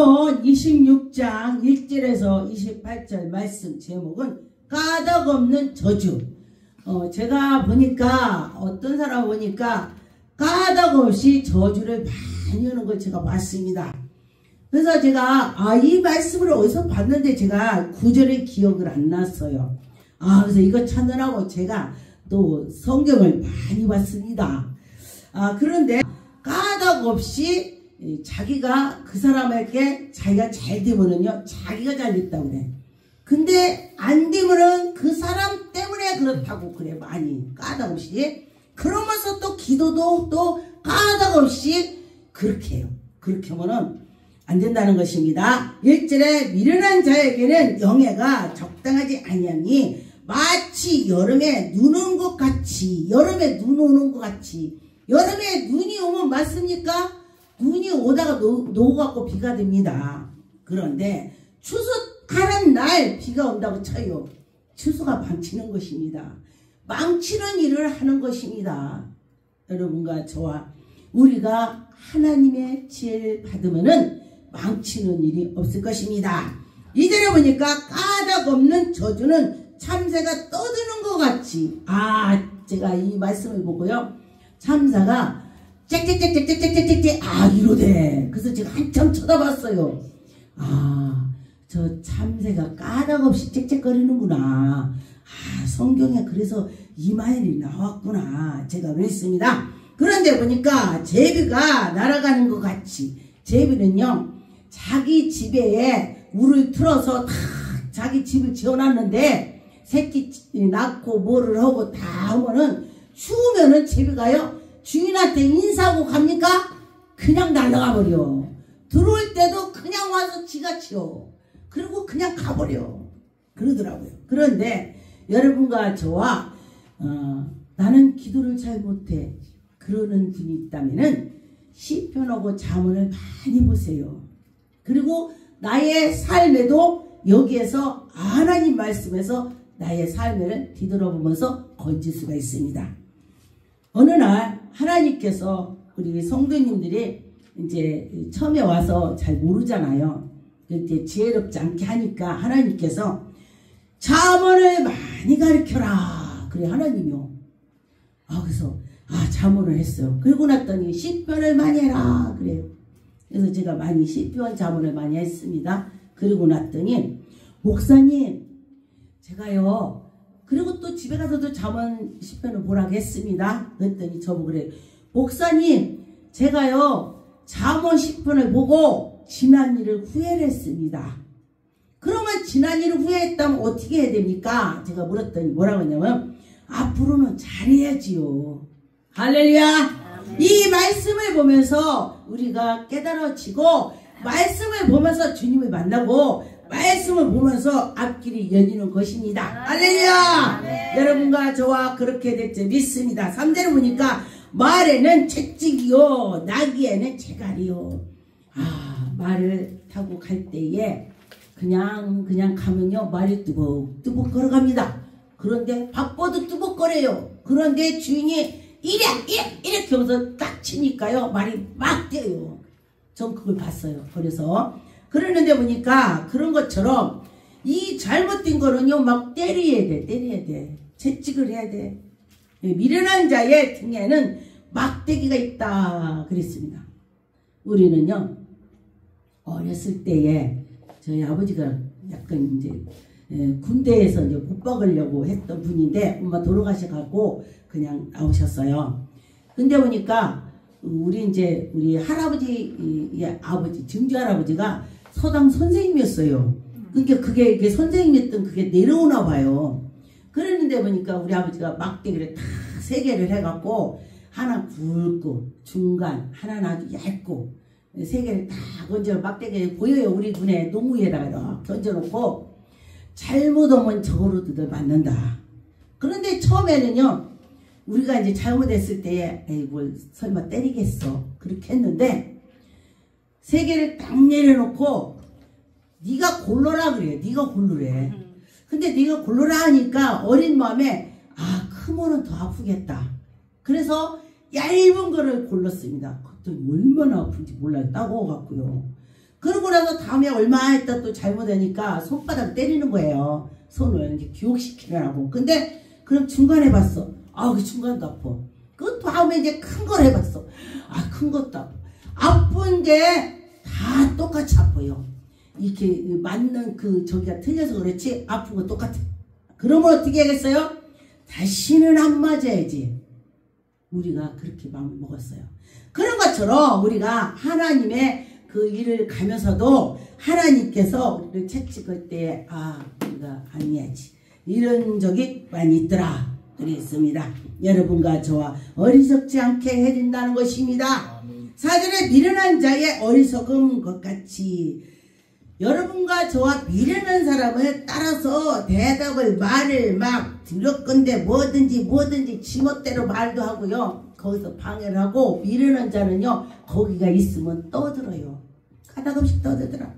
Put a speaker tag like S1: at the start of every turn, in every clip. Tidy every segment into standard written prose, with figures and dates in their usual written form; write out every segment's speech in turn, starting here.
S1: 잠언 26장 1절에서 28절 말씀 제목은 까닭없는 저주. 제가 보니까 어떤 사람 보니까 까닭없이 저주를 많이 하는 걸 제가 봤습니다. 그래서 제가 이 말씀을 어디서 봤는데 제가 구절의 기억을 안 났어요. 그래서 이거 찾느라고 제가 또 성경을 많이 봤습니다. 그런데 까닭없이 자기가 그 사람에게 자기가 잘 되면은요 자기가 잘 됐다고 그래. 근데 안 되면은 그 사람 때문에 그렇다고 그래. 많이 까닭없이. 그러면서 또 기도도 또 까닭없이 그렇게 해요. 그렇게 하면은 안 된다는 것입니다. 1절에 미련한 자에게는 영예가 적당하지 아니하니 마치 여름에 눈 온 것 같이. 여름에 눈 오는 것 같이. 여름에 눈이 오면 맞습니까? 눈이 오다가 녹아갖고 비가 됩니다. 그런데 추수하는 날 비가 온다고 쳐요. 추수가 망치는 것입니다. 망치는 일을 하는 것입니다. 여러분과 저와 우리가 하나님의 지혜를 받으면은 망치는 일이 없을 것입니다. 이절에 보니까 까닭없는 저주는 참새가 떠드는 것 같이. 제가 이 말씀을 보고요. 참새가 짹짹짹짹짹짹짹 이러대. 그래서 제가 한참 쳐다봤어요. 저 참새가 까닭없이 짹짹거리는구나. 성경에 그래서 이 말이 나왔구나. 제가 그랬습니다. 그런데 보니까 제비가 날아가는 것 같이. 제비는요 자기 집에 울을 틀어서 다 자기 집을 지어놨는데 새끼 낳고 뭐를 하고 다 하면은 추우면은 제비가요 주인한테 인사하고 갑니까? 그냥 날아가 버려. 들어올 때도 그냥 와서 지가 치워. 그리고 그냥 가버려. 그러더라고요. 그런데 여러분과 저와 나는 기도를 잘 못해. 그러는 분이 있다면은 시편하고 잠언을 많이 보세요. 그리고 나의 삶에도 여기에서 하나님 말씀에서 나의 삶을 뒤돌아보면서 건질 수가 있습니다. 어느 날 하나님께서 우리 성도님들이 이제 처음에 와서 잘 모르잖아요. 그때 지혜롭지 않게 하니까 하나님께서 잠언을 많이 가르쳐라. 그래 하나님이요. 그래서 잠언을 했어요. 그러고 났더니 시편을 많이 해라. 그래요. 그래서 제가 많이 시편 잠언을 많이 했습니다. 그러고 났더니 목사님 제가요 그리고 또 집에 가서도 잠언 시편을 보라고 했습니다. 그랬더니 저보고 그래. 목사님 제가요 잠언 시편을 보고 지난 일을 후회를 했습니다. 그러면 지난 일을 후회했다면 어떻게 해야 됩니까? 제가 물었더니 뭐라고 했냐면 앞으로는 잘해야지요. 할렐루야. 이 말씀을 보면서 우리가 깨달아지고 말씀을 보면서 주님을 만나고 말씀을 보면서 앞길이 열리는 것입니다. 할렐루야. 여러분과 저와 그렇게 될지 믿습니다. 3절을 보니까 말에는 채찍이요 나귀에는 채갈이요. 말을 타고 갈 때에 그냥 가면요 말이 뚜벅뚜벅 걸어갑니다. 그런데 바빠도 뚜벅거려요. 그런데 주인이 이렇게 하면서 딱 치니까요 말이 막 뛰어요. 전 그걸 봤어요. 그래서 그러는데 보니까 그런 것처럼 이 잘못된 거는요 막 때려야 돼. 채찍을 해야 돼. 미련한 자의 등에는 막대기가 있다 그랬습니다. 우리는요 어렸을 때에 저희 아버지가 약간 이제 군대에서 이제 못 박으려고 했던 분인데 엄마 돌아가셔가지고 그냥 나오셨어요. 근데 보니까 우리 할아버지 아버지 증조 할아버지가 서당 선생님이었어요. 그러니까 그게 선생님이었던 그게 내려오나 봐요. 그랬는데 보니까 우리 아버지가 막대기를 다 3개를 해갖고 하나 굵고 중간 하나는 아주 얇고 3개를 다 건져 막대기 보여요. 우리 눈에 농 위에다가 이렇게 던져놓고 잘못하면 저거로들 맞는다. 그런데 처음에는요 우리가 이제 잘못했을 때에 에이 뭘 설마 때리겠어 그렇게 했는데 3개를 딱 내려놓고 네가 골라라 그래요. 네가 고르래. 근데 네가 골라라 하니까 어린 마음에 크면은 더 아프겠다. 그래서 얇은 거를 골랐습니다. 그랬더니 얼마나 아픈지 몰라요. 따가워갖고요. 그러고 나서 다음에 얼마 있다 또 잘못하니까 손바닥 때리는 거예요. 손을 이제 교육시키려고. 근데 그럼 중간에 봤어. 아, 그 중간도 아파. 그 다음에 이제 큰 걸 해봤어. 아, 큰 것도 아파. 아픈 게 다 똑같이 아파요. 이렇게 맞는 그 저기가 틀려서 그렇지 아픈 거 똑같아. 그러면 어떻게 하겠어요? 다시는 안 맞아야지. 우리가 그렇게 마음을 먹었어요. 그런 것처럼 우리가 하나님의 그 일을 가면서도 하나님께서 우리를 채찍할 때 아, 우리가 아니야지. 이런 적이 많이 있더라. 그랬습니다. 여러분과 저와 어리석지 않게 해준다는 것입니다. 사전에 미련한 자의 어리석음 것 같이 여러분과 저와 미련한 사람을 따라서 대답을 말을 막 들었건데 뭐든지 지멋대로 말도 하고요. 거기서 방해를 하고 미련한 자는요. 거기가 있으면 떠들어요. 가닥없이 떠들더라.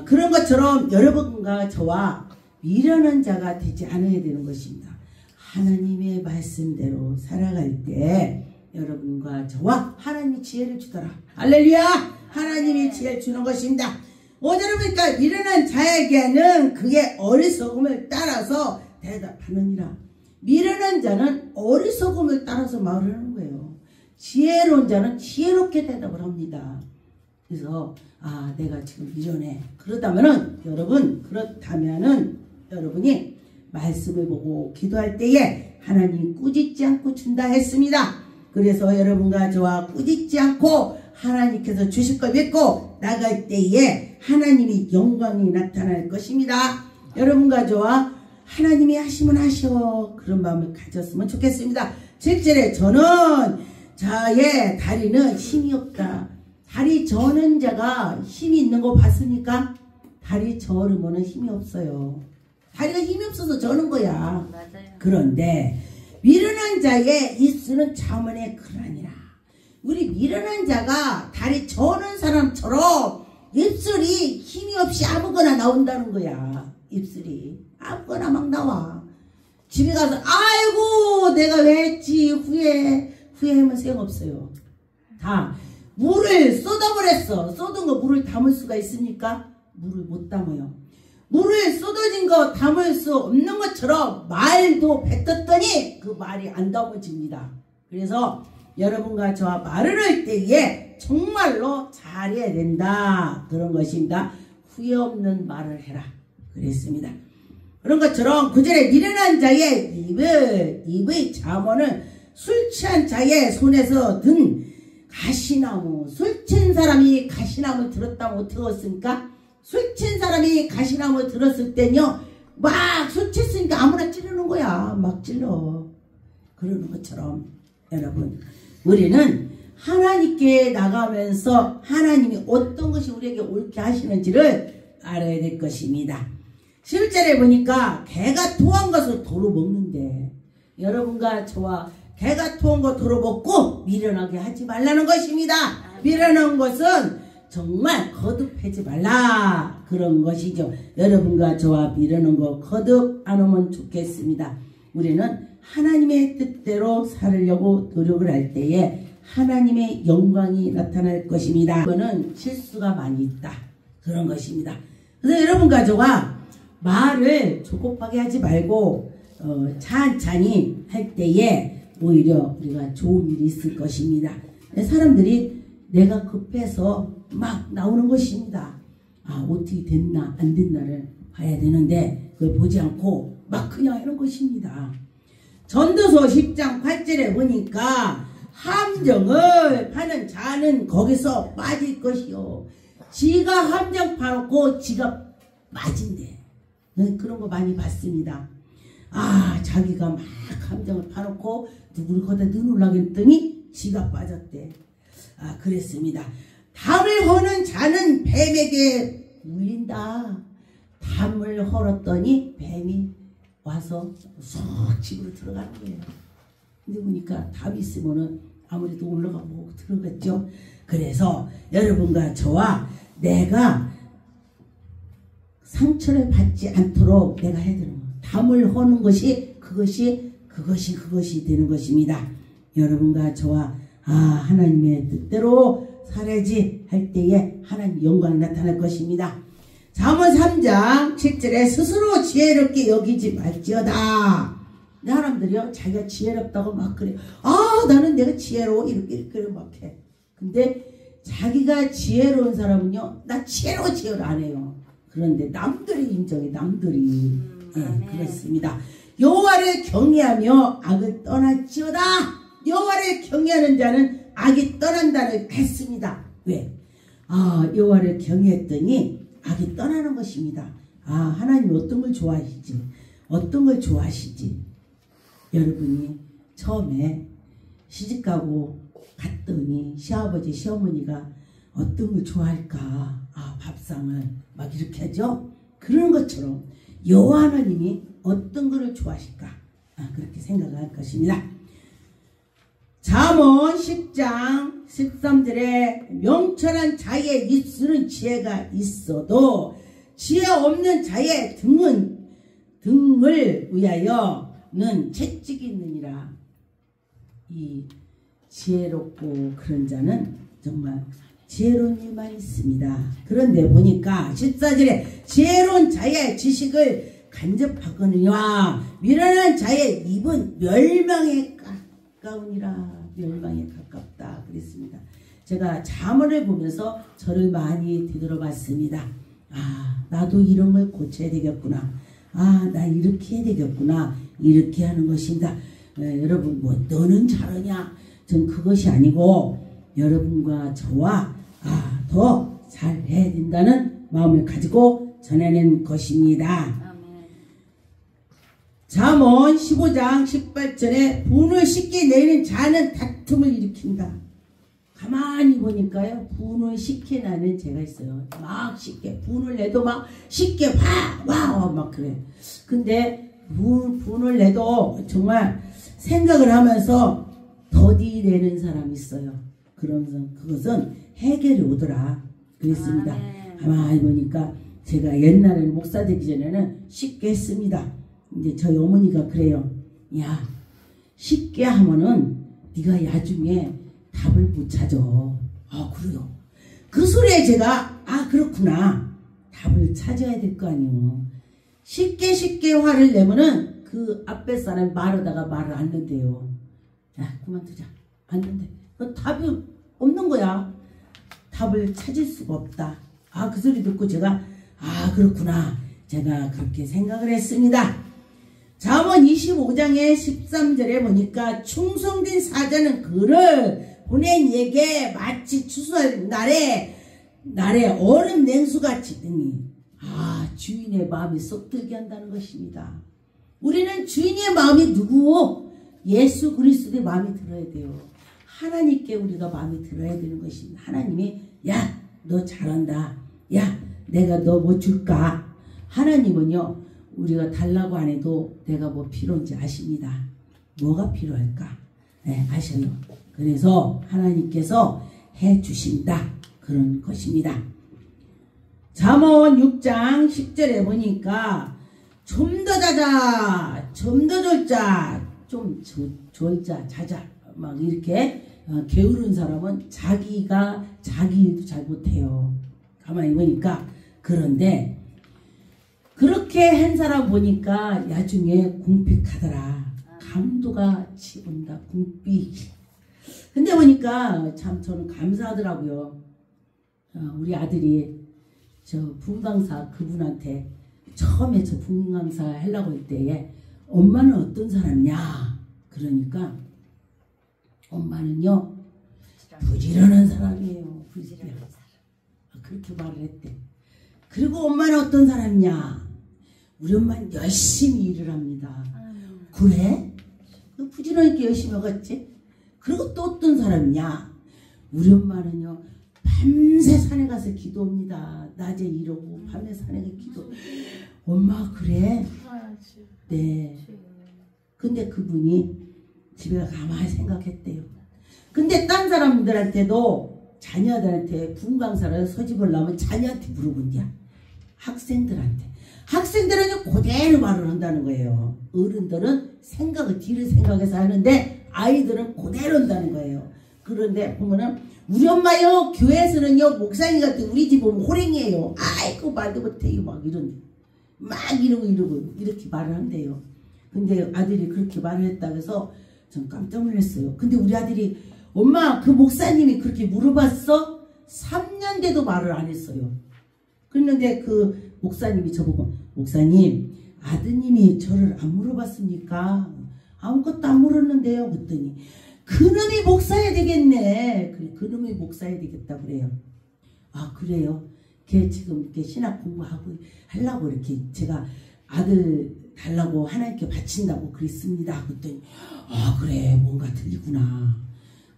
S1: 그런 것처럼 여러분과 저와 미련한 자가 되지 않아야 되는 것입니다. 하나님의 말씀대로 살아갈 때 여러분과 저와 하나님이 지혜를 주더라. 할렐루야! 하나님이 지혜를 주는 것입니다. 5절에 보니까 미련한 자에게는 그의 어리석음을 따라서 대답하느니라. 미련한 자는 어리석음을 따라서 말을 하는 거예요. 지혜로운 자는 지혜롭게 대답을 합니다. 그래서 아, 내가 지금 미련해. 그렇다면은 여러분이 말씀을 보고 기도할 때에 하나님 꾸짖지 않고 준다 했습니다. 그래서 여러분과 저와 꾸짖지 않고 하나님께서 주실 걸 믿고 나갈 때에 하나님이 영광이 나타날 것입니다. 여러분과 저와 하나님이 하시면 하셔. 그런 마음을 가졌으면 좋겠습니다. 7절에 저는 자의 다리는 힘이 없다. 다리 저는 자가 힘이 있는 거 봤습니까? 다리 저르면 힘이 없어요. 다리가 힘이 없어서 저는 거야.
S2: 맞아요.
S1: 그런데 미련한 자의 입술은 자문에 그러니라. 우리 미련한 자가 다리 저는 사람처럼 입술이 힘이 없이 아무거나 나온다는 거야. 입술이 아무거나 막 나와. 집에 가서 아이고 내가 왜 했지 후회하면 소용없어요. 다 물을 쏟아버렸어. 쏟은 거 물을 담을 수가 있습니까? 물을 못 담아요. 물을 쏟아진 거 담을 수 없는 것처럼 말도 뱉었더니 그 말이 안 담아집니다. 그래서 여러분과 저와 말을 할 때에 정말로 잘해야 된다. 그런 것입니다. 후회 없는 말을 해라. 그랬습니다. 그런 것처럼 구절에 미련한 자의 입의 잠언은 술 취한 자의 손에서 든 가시나무. 술 취한 사람이 가시나무 들었다면 어떻게 했습니까? 술 취한 사람이 가시나무 들었을 때는요, 막 술 취했으니까 아무나 찌르는 거야. 막 찔러. 그러는 것처럼 여러분, 우리는 하나님께 나가면서 하나님이 어떤 것이 우리에게 옳게 하시는지를 알아야 될 것입니다. 11절에 보니까 개가 토한 것을 도로 먹는데 여러분과 저와 개가 토한 거 도로 먹고 미련하게 하지 말라는 것입니다. 미련한 것은 정말 거듭하지 말라. 그런 것이죠. 여러분과 저와 미련한 거 거듭 안 하면 좋겠습니다. 우리는 하나님의 뜻대로 살으려고 노력을 할 때에 하나님의 영광이 나타날 것입니다. 이거는 실수가 많이 있다. 그런 것입니다. 그래서 여러분과 저와 말을 조급하게 하지 말고 찬찬히 할 때에 오히려 우리가 좋은 일이 있을 것입니다. 사람들이 내가 급해서 막 나오는 것입니다. 아, 어떻게 됐나 안 됐나를 봐야 되는데 그걸 보지 않고 막 그냥 하는 것입니다. 전도서 10장 8절에 보니까 함정을 파는 자는 거기서 빠질 것이요. 지가 함정 파놓고 지가 빠진대. 그런 거 많이 봤습니다. 아, 자기가 막 함정을 파놓고 누구를 거기다 넣으려고 했더니 지가 빠졌대. 아, 그랬습니다. 담을 허는 자는 뱀에게 물린다. 담을 헐었더니 뱀이 와서 쏙 집으로 들어가는 거예요. 근데 보니까 담이 있으면은 아무래도 올라가고 들어갔죠. 그래서 여러분과 저와 내가 상처를 받지 않도록 내가 해야 되는 거예요. 담을 허는 것이 그것이 되는 것입니다. 여러분과 저와 하나님의 뜻대로 살아야지 할 때에 하나님 영광이 나타날 것입니다. 잠언 3장 7절에 스스로 지혜롭게 여기지 말지어다. 사람들이요 자기가 지혜롭다고 막 그래. 나는 내가 지혜로워 이렇게 막 해. 근데 자기가 지혜로운 사람은요 나 지혜로워 안 해요. 그런데 남들이 인정해. 남들이. 그렇습니다. 여호와를 경외하며 악을 떠날지어다. 여호와를 경외하는 자는 악이 떠난다를 했습니다. 왜? 여호와를 경외했더니 악이 떠나는 것입니다. 하나님 어떤 걸 좋아하시지? 어떤 걸 좋아하시지? 여러분이 처음에 시집가고 갔더니 시아버지 시어머니가 어떤 걸 좋아할까? 밥상을 막 이렇게 하죠? 그런 것처럼 여호와 하나님이 어떤 것을 좋아하실까? 그렇게 생각을 할 것입니다. 잠언 10장 13절에 명철한 자의 입술은 지혜가 있어도 지혜 없는 자의 등을 위하여는 채찍이 있느니라. 이 지혜롭고 그런 자는 정말 지혜로운 일만 있습니다. 그런데 보니까 14절에 지혜로운 자의 지식을 간접하거니와 미련한 자의 입은 멸망에 가까우니라. 멸망에 가깝다 그랬습니다. 제가 잠언을 보면서 저를 많이 되돌아봤습니다. 나도 이런 걸 고쳐야 되겠구나. 나 이렇게 해야 되겠구나. 이렇게 하는 것입니다. 여러분 너는 잘하냐? 전 그것이 아니고 여러분과 저와 더 잘해야 된다는 마음을 가지고 전하는 것입니다. 잠언 15장 18절에 분을 쉽게 내는 자는 다툼을 일으킨다. 가만히 보니까요 분을 쉽게 내는 제가 있어요. 막 쉽게 분을 내도 막 쉽게 막 그래. 근데 분을 내도 정말 생각을 하면서 더디 내는 사람이 있어요. 그러면서 그것은 해결이 오더라 그랬습니다. 가만히 보니까 제가 옛날에는 목사 되기 전에는 쉽게 했습니다. 근데 저희 어머니가 그래요. 야 쉽게 하면은 네가 나중에 답을 못 찾아. 그래요. 그 소리에 제가 그렇구나. 답을 찾아야 될 거 아니에요. 쉽게 화를 내면은 그 앞에 사람이 말하다가 말을 안 는대요. 야 그만두자. 안 된대. 답이 없는 거야. 답을 찾을 수가 없다. 그 소리 듣고 제가 그렇구나. 제가 그렇게 생각을 했습니다. 잠언 25장의 13절에 보니까 충성된 사자는 그를 보낸 이에게 마치 추수할 날에 얼음 냉수같이 뜨니 주인의 마음이 쏙들게 한다는 것입니다. 우리는 주인의 마음이 누구? 예수 그리스도의 마음이 들어야 돼요. 하나님께 우리가 마음이 들어야 되는 것입니다. 하나님이 야 너 잘한다. 야 내가 너 뭐 줄까? 하나님은요 우리가 달라고 안 해도 내가 뭐 필요한지 아십니다. 뭐가 필요할까? 아셔요. 그래서 하나님께서 해주신다. 그런 것입니다. 잠언 6장 10절에 보니까 좀 더 자자, 좀 더 졸자, 좀 졸자, 자자 막 이렇게 게으른 사람은 자기가 자기 일도 잘 못해요. 가만히 보니까 그런데 그렇게 한 사람 보니까 나중에 궁핍하더라. 강도가 치운다. 궁핍. 근데 보니까 참 저는 감사하더라고요. 우리 아들이 저 부강사 그분한테 처음에 저 부강사 하려고 할 때에 엄마는 어떤 사람이냐? 그러니까 엄마는요 부지런한 사람이에요. 부지런한 사람. 그렇게 말을 했대. 그리고 엄마는 어떤 사람이냐? 우리 엄마는 열심히 일을 합니다. 그래? 부지런하게 열심히 하겠지? 그리고 또 어떤 사람이냐? 우리 엄마는요 밤새 산에 가서 기도합니다. 낮에 이러고 밤에 산에 가서 기도. 엄마 그래? 네. 근데 그분이 집에 가만히 생각했대요. 근데 딴 사람들한테도 자녀들한테 분강사를 소집을 하면 자녀한테 물어본대요. 학생들한테. 학생들은 그대로 말을 한다는 거예요. 어른들은 뒤를 생각해서 하는데 아이들은 그대로 한다는 거예요. 그런데 보면은 우리 엄마요 교회에서는요 목사님 같은 우리 집 오면 호랭이에요. 아이고 말도 못해요. 막 이러고 이렇게 말을 한대요. 근데 아들이 그렇게 말을 했다 그래서 전 깜짝 놀랐어요. 근데 우리 아들이 엄마 그 목사님이 그렇게 물어봤어? 3년 돼도 말을 안 했어요. 그랬는데 그 목사님이 저보고 목사님 아드님이 저를 안 물어봤습니까? 아무것도 안 물었는데요. 그랬더니 그놈이 목사야 되겠네. 그놈이 목사야 되겠다 그래요. 아 그래요? 걔 지금 이렇게 신학 공부하고 하려고 이렇게 제가 아들 달라고 하나님께 바친다고 그랬습니다. 그랬더니 아 그래 뭔가 들리구나.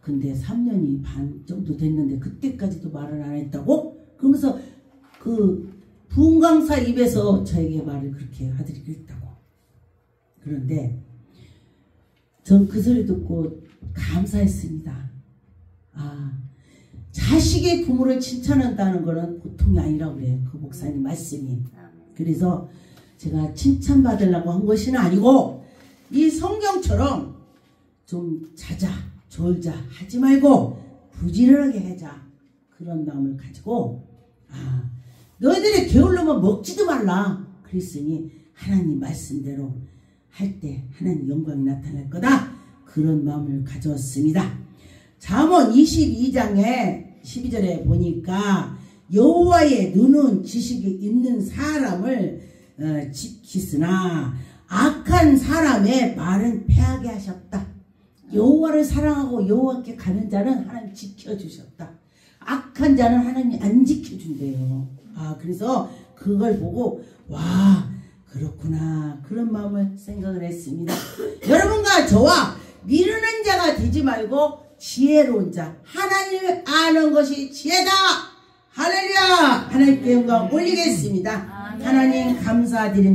S1: 근데 3년이 반 정도 됐는데 그때까지도 말을 안 했다고? 그러면서 그 부흥강사 입에서 저에게 말을 그렇게 아들이 그랬다고. 그런데 전 그 소리 듣고 감사했습니다. 아 자식의 부모를 칭찬한다는 거는 보통이 아니라고 그래요. 그 목사님 말씀이. 그래서 제가 칭찬받으려고 한 것은 아니고 이 성경처럼 좀 자자 졸자 하지 말고 부지런하게 하자 그런 마음을 가지고 아 너희들이 게을르면 먹지도 말라 그랬으니 하나님 말씀대로 할 때 하나님 영광이 나타날 거다 그런 마음을 가졌습니다. 잠언 22장에 12절에 보니까 여호와의 눈은 지식이 있는 사람을 지키으나 악한 사람의 말은 패하게 하셨다. 여호와를 사랑하고 여호와께 가는 자는 하나님 지켜주셨다. 악한 자는 하나님이 안 지켜준대요. 아 그래서 그걸 보고 와 그렇구나 그런 마음을 생각을 했습니다. 여러분과 저와 미루는 자가 되지 말고 지혜로운 자 하나님을 아는 것이 지혜다. 할렐루야. 하나님께 영광 올리겠습니다. 하나님 감사드립니다.